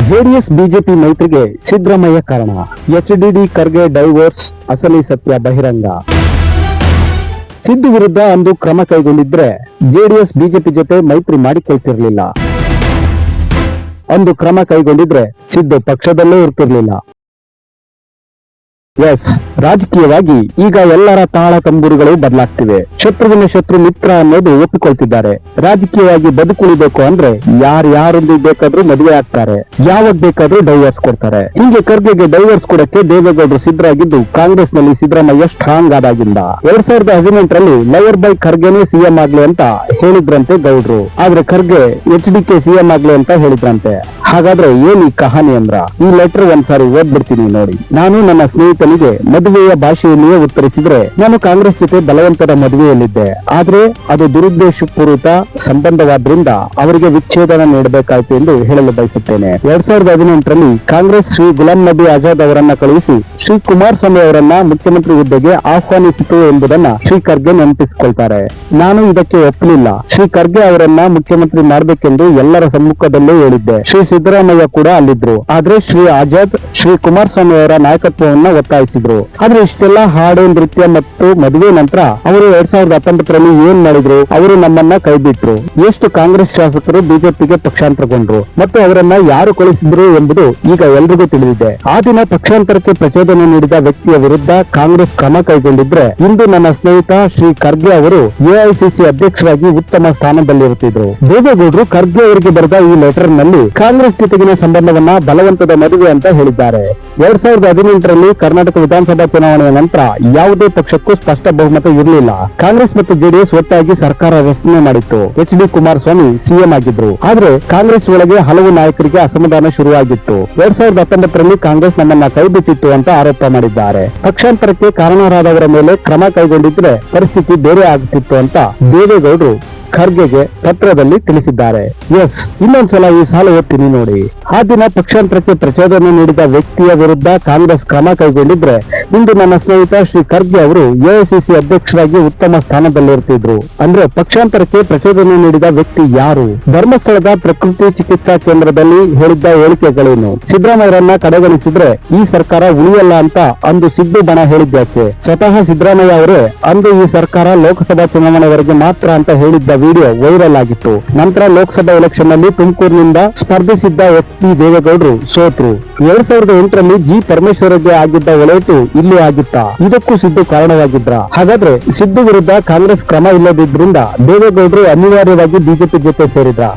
JDS BJP ಮೈತ್ರಿಗೆ Siddaramaiah ಕಾರಣ. HDD Kharge divorce, ಅಸಲಿ ಸತ್ಯ ಬಹಿರಂಗ. ಸಿದ್ದು ವಿರುದ್ಧ ಅಂದು ಕ್ರಮ ಕೈಗೊಂಡಿದ್ರೆ ಜೆಡಿಎಸ್ ಬಿಜೆಪಿ ಜೊತೆ ಮೈತ್ರಿ ಮಾಡಿಕೊಳ್ತಿರ್ಲಿಲ್ಲ. ಅಂದು ಕ್ರಮ ಕೈಗೊಂಡಿದ್ರೆ ಸಿದ್ದು ಪಕ್ಷದಲ್ಲೇ ಇರ್ತಿರ್ಲಿಲ್ಲ. ಎಸ್, ರಾಜಕೀಯವಾಗಿ ಈಗ ಎಲ್ಲರ ತಾಳ ತಂಬೂರಿಗಳು ಬದಲಾಗ್ತಿವೆ. ಶತ್ರುವಿನ ಶತ್ರು ಮಿತ್ರ ಅನ್ನೋದು ಒಪ್ಪಿಕೊಳ್ತಿದ್ದಾರೆ. ರಾಜಕೀಯವಾಗಿ ಬದುಕುಳಿಬೇಕು ಅಂದ್ರೆ ಯಾರೊಂದಿಗೆ ಬೇಕಾದ್ರೂ ಮದುವೆ ಆಗ್ತಾರೆ, ಯಾವಾಗ ಬೇಕಾದ್ರೂ ಡೈವರ್ಸ್ ಕೊಡ್ತಾರೆ. ಹೀಗೆ ಖರ್ಗೆಗೆ ಡೈವರ್ಸ್ ಕೊಡಕ್ಕೆ ದೇವೇಗೌಡರು ಸಿದ್ಧರಾಗಿದ್ದು ಕಾಂಗ್ರೆಸ್ ನಲ್ಲಿ ಸಿದ್ದರಾಮಯ್ಯ ಸ್ಟ್ರಾಂಗ್ ಆದಾಗಿಂದ 2018ರಲ್ಲಿ ಲವರ್ ಬೈ ಖರ್ಗೆನೇ ಸಿಎಂ ಆಗ್ಲಿ ಅಂತ ಹೇಳಿದ್ರಂತೆ ಗೌಡ್ರು. ಆದ್ರೆ ಖರ್ಗೆ HDK ಸಿಎಂ ಆಗ್ಲಿ ಅಂತ ಹೇಳಿದ್ರಂತೆ. ಹಾಗಾದ್ರೆ ಏನ್ ಈ ಕಹಾನಿ ಅಂದ್ರ ಈ ಲೆಟರ್ ಒಂದ್ಸಾರಿ ಓದ್ಬಿಡ್ತೀನಿ ನೋಡಿ. ನಾನು ನನ್ನ ಸ್ನೇಹಿತನಿಗೆ ಮದುವೆಯ ಭಾಷೆಯಲ್ಲಿಯೇ ಉತ್ತರಿಸಿದ್ರೆ, ನಾನು ಕಾಂಗ್ರೆಸ್ ಜೊತೆ ಬಲವಂತದ ಮದುವೆಯಲ್ಲಿದ್ದೆ. ಆದ್ರೆ ಅದು ದುರುದ್ದೇಶಪೂರಿತ ಸಂಬಂಧವಾದ್ರಿಂದ ಅವರಿಗೆ ವಿಚ್ಛೇದನ ನೀಡಬೇಕಾಯಿತು ಎಂದು ಹೇಳಲು ಬಯಸುತ್ತೇನೆ. 2018ರಲ್ಲಿ ಕಾಂಗ್ರೆಸ್ ಶ್ರೀ ಗುಲಾಂ ನಬಿ ಆಜಾದ್ ಅವರನ್ನ ಕಳುಹಿಸಿ ಶ್ರೀ ಕುಮಾರಸ್ವಾಮಿ ಅವರನ್ನ ಮುಖ್ಯಮಂತ್ರಿ ಹುದ್ದೆಗೆ ಆಹ್ವಾನಿಸಿತು ಎಂಬುದನ್ನ ಶ್ರೀ ಖರ್ಗೆ ನೆನಪಿಸಿಕೊಳ್ತಾರೆ. ನಾನು ಇದಕ್ಕೆ ಒಪ್ಪಲಿಲ್ಲ. ಶ್ರೀ ಖರ್ಗೆ ಅವರನ್ನ ಮುಖ್ಯಮಂತ್ರಿ ಮಾಡಬೇಕೆಂದು ಎಲ್ಲರ ಸಮ್ಮುಖದಲ್ಲೇ ಹೇಳಿದ್ದೆ. ಶ್ರೀ ಸಿದ್ದರಾಮಯ್ಯ ಕೂಡ ಅಲ್ಲಿದ್ರು. ಆದ್ರೆ ಶ್ರೀ ಆಜಾದ್ ಶ್ರೀ ಕುಮಾರಸ್ವಾಮಿ ಅವರ ನಾಯಕತ್ವವನ್ನ ಒತ್ತಾಯಿಸಿದ್ರು. ಆದ್ರೆ ಇಷ್ಟೆಲ್ಲ ಹಾಡು, ನೃತ್ಯ ಮತ್ತು ಮದುವೆ ನಂತರ ಅವರು 2019ರಲ್ಲಿ ಏನ್ ಮಾಡಿದ್ರು? ಅವರು ನಮ್ಮನ್ನ ಕೈಬಿಟ್ರು. ಎಷ್ಟು ಕಾಂಗ್ರೆಸ್ ಶಾಸಕರು ಬಿಜೆಪಿಗೆ ಪಕ್ಷಾಂತರಗೊಂಡ್ರು ಮತ್ತು ಅವರನ್ನ ಯಾರು ಕಳಿಸಿದ್ರು ಎಂಬುದು ಈಗ ಎಲ್ರಿಗೂ ತಿಳಿದಿದೆ. ಆ ದಿನ ಪಕ್ಷಾಂತರಕ್ಕೆ ಪ್ರಚೋದನೆ ನೀಡಿದ ವ್ಯಕ್ತಿಯ ವಿರುದ್ಧ ಕಾಂಗ್ರೆಸ್ ಕ್ರಮ ಕೈಗೊಂಡಿದ್ರೆ ಇಂದು ನನ್ನ ಸ್ನೇಹಿತ ಶ್ರೀ ಖರ್ಗೆ ಅವರು AICC ಅಧ್ಯಕ್ಷರಾಗಿ ಉತ್ತಮ ಸ್ಥಾನದಲ್ಲಿರುತ್ತಿದ್ರು. ದೇವೇಗೌಡರು ಖರ್ಗೆ ಅವರಿಗೆ ಬರೆದ ಈ ಲೆಟರ್ ನಲ್ಲಿ ಕಾಂಗ್ರೆಸ್ ಜೊತೆಗಿನ ಸಂಬಂಧವನ್ನ ಬಲವಂತದ ಮದುವೆ ಅಂತ ಹೇಳಿದ್ದಾರೆ. 2018ರಲ್ಲಿ ಕರ್ನಾಟಕ ವಿಧಾನಸಭಾ ಚುನಾವಣೆಯ ನಂತರ ಯಾವುದೇ ಪಕ್ಷಕ್ಕೂ ಸ್ಪಷ್ಟ ಬಹುಮತ ಇರಲಿಲ್ಲ. ಕಾಂಗ್ರೆಸ್ ಮತ್ತು ಜೆಡಿಎಸ್ ಒಟ್ಟಾಗಿ ಸರ್ಕಾರ ರಚನೆ ಮಾಡಿತ್ತು. HD ಕುಮಾರಸ್ವಾಮಿ ಸಿಎಂ ಆಗಿದ್ರು. ಆದ್ರೆ ಕಾಂಗ್ರೆಸ್ ಒಳಗೆ ಹಲವು ನಾಯಕರಿಗೆ ಅಸಮಾಧಾನ ಶುರುವಾಗಿತ್ತು. 2019ರಲ್ಲಿ ಕಾಂಗ್ರೆಸ್ ನಮ್ಮನ್ನ ಕೈಬಿಟ್ಟಿತ್ತು ಅಂತ ಆರೋಪ ಮಾಡಿದ್ದಾರೆ. ಪಕ್ಷಾಂತರಕ್ಕೆ ಕಾರಣರಾದವರ ಮೇಲೆ ಕ್ರಮ ಕೈಗೊಂಡಿದ್ರೆ ಪರಿಸ್ಥಿತಿ ಬೇರೆ ಆಗುತ್ತಿತ್ತು ಅಂತ ದೇವೇಗೌಡರು ಖರ್ಗೆಗೆ ಪತ್ರದಲ್ಲಿ ತಿಳಿಸಿದ್ದಾರೆ. ಎಸ್, ಇನ್ನೊಂದ್ಸಲ ಈ ಸಾಲ ಓದ್ತೀನಿ ನೋಡಿ. ಆ ದಿನ ಪಕ್ಷಾಂತರಕ್ಕೆ ಪ್ರಚೋದನೆ ನೀಡಿದ ವ್ಯಕ್ತಿಯ ವಿರುದ್ಧ ಕಾಂಗ್ರೆಸ್ ಕ್ರಮ ಕೈಗೊಂಡಿದ್ರೆ ಇಂದು ನನ್ನ ಸ್ನೇಹಿತ ಶ್ರೀ ಖರ್ಗೆ ಅವರು AICC ಅಧ್ಯಕ್ಷರಾಗಿ ಉತ್ತಮ ಸ್ಥಾನದಲ್ಲಿರ್ತಿದ್ರು. ಅಂದ್ರೆ ಪಕ್ಷಾಂತರಕ್ಕೆ ಪ್ರಚೋದನೆ ನೀಡಿದ ವ್ಯಕ್ತಿ ಯಾರು? ಧರ್ಮಸ್ಥಳದ ಪ್ರಕೃತಿ ಚಿಕಿತ್ಸಾ ಕೇಂದ್ರದಲ್ಲಿ ಹೇಳಿದ್ದ ಹೇಳಿಕೆಗಳೇನು? ಸಿದ್ದರಾಮಯ್ಯರನ್ನ ಕಡೆಗಣಿಸಿದ್ರೆ ಈ ಸರ್ಕಾರ ಉಳಿಯಲ್ಲ ಅಂತ ಅಂದು ಸಿದ್ದು ಬಣ ಹೇಳಿದ್ದಾಚೆ. ಸ್ವತಃ ಸಿದ್ದರಾಮಯ್ಯ ಅವರೇ ಅಂದು ಈ ಸರ್ಕಾರ ಲೋಕಸಭಾ ಚುನಾವಣೆವರೆಗೆ ಮಾತ್ರ ಅಂತ ಹೇಳಿದ್ದ ವಿಡಿಯೋ ವೈರಲ್ ಆಗಿತ್ತು. ನಂತರ ಲೋಕಸಭಾ ಎಲೆಕ್ಷನ್ ನಲ್ಲಿ ತುಮಕೂರಿನಿಂದ ಸ್ಪರ್ಧಿಸಿದ್ದ ಎಚ್.ಡಿ. ದೇವೇಗೌಡರು ಸೋತ್ರು. 2008ರಲ್ಲಿ ಜಿ ಪರಮೇಶ್ವರಗೆ ಆಗಿದ್ದ ಒಳೇಟು ಇಲ್ಲಿ ಆಗಿತ್ತ? ಇದಕ್ಕೂ ಸಿದ್ದು ಕಾರಣವಾಗಿದ್ರ? ಹಾಗಾದ್ರೆ ಸಿದ್ದು ವಿರುದ್ಧ ಕಾಂಗ್ರೆಸ್ ಕ್ರಮ ಇಲ್ಲದಿದ್ರಿಂದ ದೇವೇಗೌಡರು ಅನಿವಾರ್ಯವಾಗಿ ಬಿಜೆಪಿ ಜೊತೆ ಸೇರಿದ್ರ?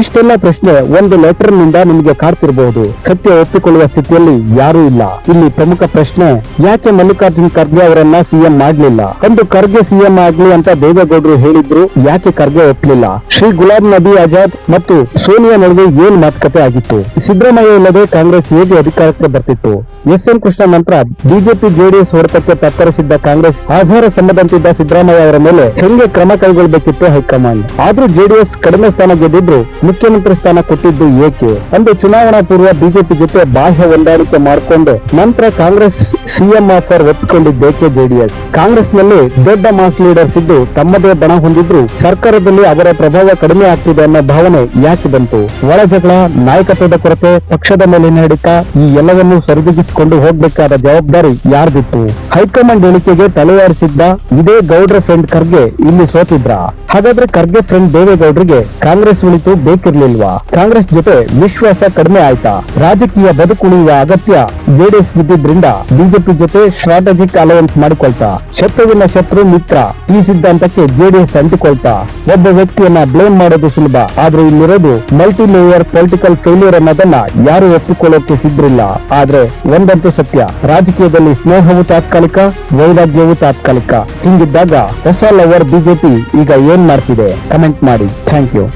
ಇಷ್ಟೆಲ್ಲ ಪ್ರಶ್ನೆ ಒಂದು ಲೆಟರ್ ನಿಂದ ನಿಮಗೆ ಕಾಡ್ತಿರಬಹುದು. ಸತ್ಯ ಒಪ್ಪಿಕೊಳ್ಳುವ ಸ್ಥಿತಿಯಲ್ಲಿ ಯಾರೂ ಇಲ್ಲ. ಇಲ್ಲಿ ಪ್ರಮುಖ ಪ್ರಶ್ನೆ, ಯಾಕೆ ಮಲ್ಲಿಕಾರ್ಜುನ್ ಖರ್ಗೆ ಅವರನ್ನ ಸಿಎಂ ಮಾಡ್ಲಿಲ್ಲ? ಒಂದು ಖರ್ಗೆ ಸಿಎಂ ಆಗ್ಲಿ ಅಂತ ದೇವೇಗೌಡರು ಹೇಳಿದ್ರು, ಯಾಕೆ ಖರ್ಗೆ ಒಪ್ಪಲಿಲ್ಲ? ಶ್ರೀ ಗುಲಾಂ ನಬಿ ಆಜಾದ್ ಮತ್ತು ಸೋನಿಯಾ ನಡುವೆ ಏನ್ ಮಾತುಕತೆ ಆಗಿತ್ತು? ಸಿದ್ದರಾಮಯ್ಯ ಇಲ್ಲದೆ ಕಾಂಗ್ರೆಸ್ ಹೇಗೆ ಅಧಿಕಾರಕ್ಕೆ ಬರ್ತಿತ್ತು? SN ಕೃಷ್ಣ ನಂತರ ಬಿಜೆಪಿ ಜೆಡಿಎಸ್ ಹೊಡೆತಕ್ಕೆ ತತ್ತರಿಸಿದ್ದ ಕಾಂಗ್ರೆಸ್ ಆಧಾರ ಸಂಬಂಧಿಸಿದ್ದ ಸಿದ್ದರಾಮಯ್ಯ ಅವರ ಮೇಲೆ ಹೆಂಗೆ ಕ್ರಮ ಕೈಗೊಳ್ಳಬೇಕಿತ್ತು ಹೈಕಮಾಂಡ್? ಆದ್ರೂ ಜೆಡಿಎಸ್ ಕಡಿಮೆ ಸ್ಥಾನ ಗೆದ್ದಿದ್ರು ಮುಖ್ಯಮಂತ್ರಿ ಸ್ಥಾನ ಕೊಟ್ಟಿದ್ದು ಏಕೆ? ಅಂದು ಚುನಾವಣಾ ಪೂರ್ವ ಬಿಜೆಪಿ ಜೊತೆ ಬಾಹ್ಯ ಹೊಂದಾಣಿಕೆ ಮಾಡಿಕೊಂಡು ನಂತರ ಕಾಂಗ್ರೆಸ್ ಸಿಎಂ ಆಫರ್ ಒಪ್ಪಿಕೊಂಡಿದ್ದೇಕೆ ಜೆಡಿಎಸ್? ಕಾಂಗ್ರೆಸ್ ನಲ್ಲಿ ದೊಡ್ಡ ಮಾಸ್ ಲೀಡರ್ಸ್ ಇದ್ದು ತಮ್ಮದೇ ಬಣ ಹೊಂದಿದ್ರು ಸರ್ಕಾರದಲ್ಲಿ ಅವರ ಪ್ರಭಾವ ಕಡಿಮೆ ಆಗ್ತಿದೆ ಅನ್ನೋ ಭಾವನೆ ಯಾಕೆ ಬಂತು? ಒಳ ಜಗಳ, ನಾಯಕತ್ವದ ಕೊರತೆ, ಪಕ್ಷದ ಮೇಲಿನ ಹಿಡಿತ, ಈ ಎಲ್ಲವನ್ನೂ ಸರಿದೂಗಿಸಿಕೊಂಡು ಹೋಗ್ಬೇಕಾದ ಜವಾಬ್ದಾರಿ ಯಾರ್ದಿತ್ತು? ಹೈಕಮಾಂಡ್ ಹೇಳಿಕೆಗೆ ತಲೆಯಾರಿಸಿದ್ದ ಇದೇ ಗೌಡ್ರ ಫ್ರೆಂಡ್ ಖರ್ಗೆ ಇಲ್ಲಿ ಸೋತಿದ್ರ? ಹಾಗಾದ್ರೆ ಖರ್ಗೆ ಫ್ರೆಂಡ್ ದೇವೇಗೌಡರಿಗೆ ಕಾಂಗ್ರೆಸ್ ಉಳಿತು ಬೇಕಿರ್ಲಿಲ್ವಾ? ಕಾಂಗ್ರೆಸ್ ಜೊತೆ ವಿಶ್ವಾಸ ಕಡಿಮೆ ಆಯ್ತಾ? ರಾಜಕೀಯ ಬದುಕುಳಿಯುವ ಅಗತ್ಯ ಜೆಡಿಎಸ್ ಇದ್ದಿದ್ರಿಂದ ಬಿಜೆಪಿ ಜೊತೆ ಸ್ಟ್ರಾಟಜಿಕ್ ಅಲಯನ್ಸ್ ಮಾಡಿಕೊಳ್ತಾ ಶತ್ರುವಿನ ಶತ್ರು ಮಿತ್ರ ಈ ಸಿದ್ಧಾಂತಕ್ಕೆ ಜೆಡಿಎಸ್ ಅಂಟಿಕೊಳ್ತಾ ಒಬ್ಬ ವ್ಯಕ್ತಿಯನ್ನ ಬ್ಲೇಮ್ ಮಾಡೋದು ಸುಲಭ. ಆದ್ರೆ ಇಲ್ಲಿರೋದು ಮಲ್ಟಿ ಲೇಯರ್ ಪೊಲಿಟಿಕಲ್ ಫೇಲ್ಯೂರ್ ಅನ್ನೋದನ್ನ ಯಾರು ಒಪ್ಪಿಕೊಳ್ಳೋಕೆ ಸಿದ್ರಿಲ್ಲ. ಆದ್ರೆ ಒಂದಂತೂ ಸತ್ಯ, ರಾಜಕೀಯದಲ್ಲಿ ಸ್ನೇಹವು ತಾತ್ಕಾಲಿಕ, ವೈರಾಗ್ಯವು ತಾತ್ಕಾಲಿಕ. ಹಿಂಗಿದ್ದಾಗ ಹೊಸ ಲವರ್ ಬಿಜೆಪಿ ಈಗ ಏನ್ ಮಾಡ್ತಿದೆ? ಕಮೆಂಟ್ ಮಾಡಿ. Thank you.